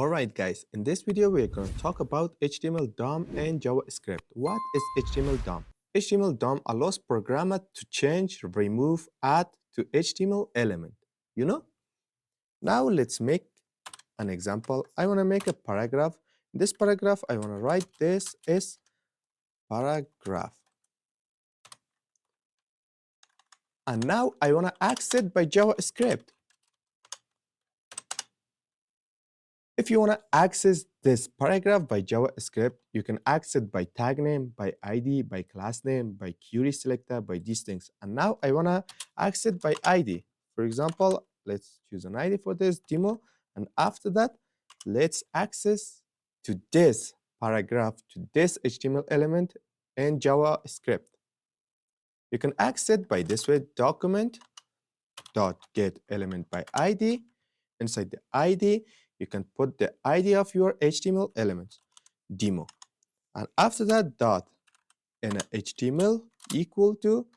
Alright guys, in this video we're going to talk about HTML DOM and JavaScript. What is HTML DOM? HTML DOM allows programmer to change, remove, add to HTML element. You know? Now let's make an example. I want to make a paragraph. In this paragraph, I want to write this is paragraph. And now I want to access it by JavaScript. If you want to access this paragraph by JavaScript, you can access it by tag name, by ID, by class name, by query selector, by these things. And now I want to access it by ID. For example, let's choose an ID for this demo. And after that, let's access to this paragraph, to this HTML element in JavaScript. You can access it by this way, document.getElement by ID. Inside the ID, you can put the ID of your HTML element, demo. And after that, dot inner HTML equal to,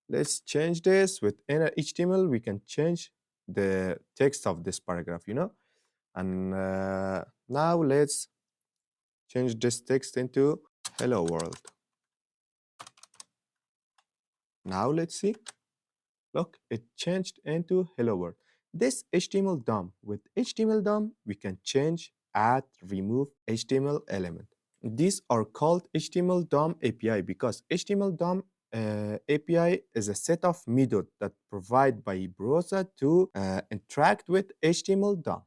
let's change this with inner HTML. We can change the text of this paragraph, And now let's change this text into hello world. Now let's see. Look, it changed into hello world. This HTML DOM. With HTML DOM, we can change, add, remove HTML element. These are called HTML DOM API because HTML DOM API is a set of methods that provide by browser to interact with HTML DOM.